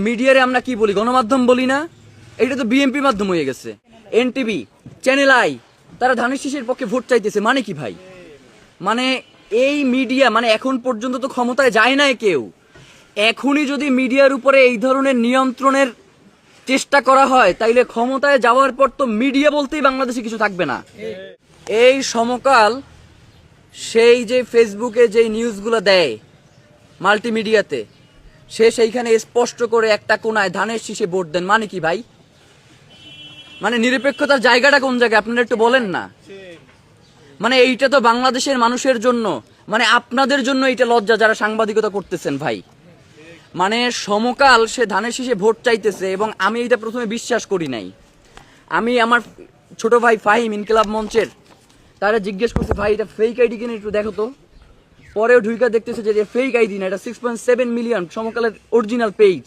মিডিয়ারে আমরা কি বলি, গণমাধ্যম বলি না? এটা তো বিএনপি মাধ্যম হয়ে গেছে। এনটিভি, চ্যানেল আই, তারা ধানের শীষের পক্ষে ভোট চাইতেছে মানে কি ভাই? মানে এই মিডিয়া, মানে এখন পর্যন্ত তো ক্ষমতায় যায় নাই কেউ। এখনই যদি মিডিয়ার উপরে এই ধরনের নিয়ন্ত্রণের চেষ্টা করা হয়, তাইলে ক্ষমতায় যাওয়ার পর তো মিডিয়া বলতেই বাংলাদেশে কিছু থাকবে না। এই সমকাল সেই যে ফেসবুকে যে নিউজগুলো দেয় মাল্টিমিডিয়াতে, সে সেইখানে স্পষ্ট করে একটা কোনায় ধানের শীষে ভোট দেন মানে কি ভাই? মানে নিরপেক্ষতার জায়গাটা কোন জায়গায় আপনারা একটু বলেন না। মানে এইটা তো বাংলাদেশের মানুষের জন্য, মানে আপনাদের জন্য এইটা লজ্জা যারা সাংবাদিকতা করতেছেন ভাই। মানে সমকাল সে ধানের শীষে ভোট চাইতেছে, এবং আমি এটা প্রথমে বিশ্বাস করি নাই। আমি আমার ছোট ভাই ফাহিম ইনকিলাব মঞ্চের তারা জিজ্ঞেস করছে, ভাই এটা ফেক আইডি কিনে একটু দেখো তো। পরেও ঢুইকা দেখতেছে যে ফেক আইডি না, এটা 6.7 মিলিয়ন সমকালের অরিজিনাল পেজ।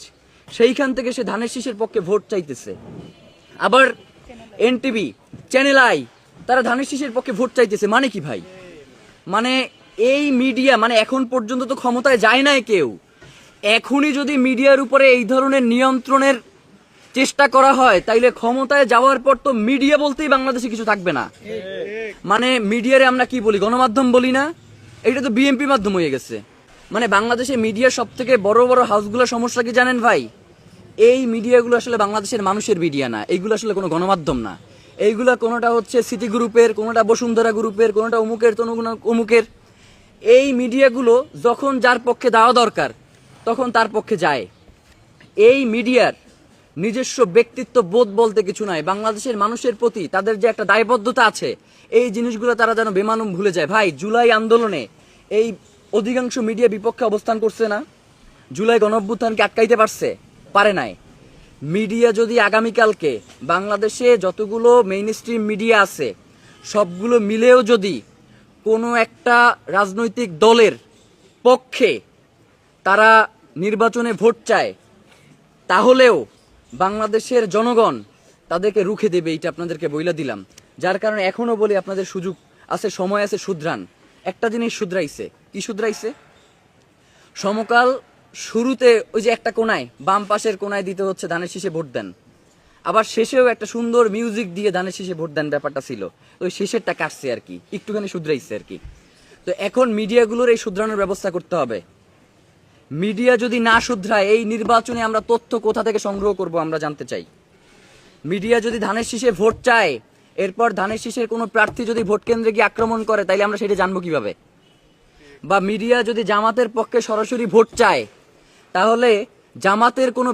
সেইখান থেকে সে ধানের শীষের পক্ষে ভোট চাইতেছে। আবার এনটিভি, চ্যানেল আই, তারা ধানের শীষের পক্ষে ভোট চাইতেছে মানে কি ভাই? মানে এই মিডিয়া, মানে এখন পর্যন্ত তো ক্ষমতায় যায় নাই কেউ। এখনই যদি মিডিয়ার উপরে এই ধরনের নিয়ন্ত্রণের চেষ্টা করা হয়, তাইলে ক্ষমতায় যাওয়ার পর তো মিডিয়া বলতেই বাংলাদেশে কিছু থাকবে না। মানে মিডিয়ারে আমরা কি বলি, গণমাধ্যম বলি না? এটা তো বিএনপি মাধ্যম হয়ে গেছে। মানে বাংলাদেশে মিডিয়ার সব থেকে বড় বড় হাউসগুলোর সমস্যা কি জানেন ভাই? এই মিডিয়াগুলো আসলে বাংলাদেশের মানুষের মিডিয়া না, এইগুলো আসলে কোনো গণমাধ্যম না। এইগুলা কোনোটা হচ্ছে সিটি গ্রুপের, কোনোটা বসুন্ধরা গ্রুপের, কোনোটা অমুকের, অমুকের। এই মিডিয়াগুলো যখন যার পক্ষে দেওয়া দরকার তখন তার পক্ষে যায়। এই মিডিয়ার নিজস্ব ব্যক্তিত্ব বোধ বলতে কিছু নাই। বাংলাদেশের মানুষের প্রতি তাদের যে একটা দায়বদ্ধতা আছে, এই জিনিসগুলো তারা যেন বেমানুম ভুলে যায়। ভাই, জুলাই আন্দোলনে এই অধিকাংশ মিডিয়া বিপক্ষে অবস্থান করছে না? জুলাই গণঅভ্যুত্থানকে আটকাইতে পারছে? পারে নাই। মিডিয়া যদি আগামীকালকে বাংলাদেশে যতগুলো মেইন স্ট্রিম মিডিয়া আছে সবগুলো মিলেও যদি কোনো একটা রাজনৈতিক দলের পক্ষে তারা নির্বাচনে ভোট চায়, তাহলেও বাংলাদেশের জনগণ তাদেরকে রুখে দেবে, এইটা আপনাদেরকে বইলা দিলাম। যার কারণে এখনো বলি আপনাদের সুযোগ আছে, সময় আছে, শুধরান। একটা জিনিস শুধরাইছে, কি শুধরাইছে? সমকাল শুরুতে ওই যে একটা কোনায়, বাম পাশের কোনায় দিতে হচ্ছে ধানের শীষে ভোট দেন, আবার শেষেও একটা সুন্দর মিউজিক দিয়ে ধানের শীষে ভোট দেন, ব্যাপারটা ছিল ওই শেষেরটা কাটছে আর কি, একটুখানি শুধরাইছে আর কি। তো এখন মিডিয়াগুলোর এই শুধরানোর ব্যবস্থা করতে হবে। মিডিয়া যদি না শুধরায়, এই নির্বাচনে আমরা তথ্য কোথা থেকে সংগ্রহ করব আমরা জানতে চাই। মিডিয়া যদি ধানের শীষে ভোট চায়, এরপর ধানের শীষের কোনো প্রার্থী যদি ভোট কেন্দ্রে গিয়ে আক্রমণ করে, তাইলে আমরা সেটা জানবো কিভাবে? বা মিডিয়া যদি জামাতের পক্ষে সরাসরি ভোট চায়, তাহলে জামাতের কোনো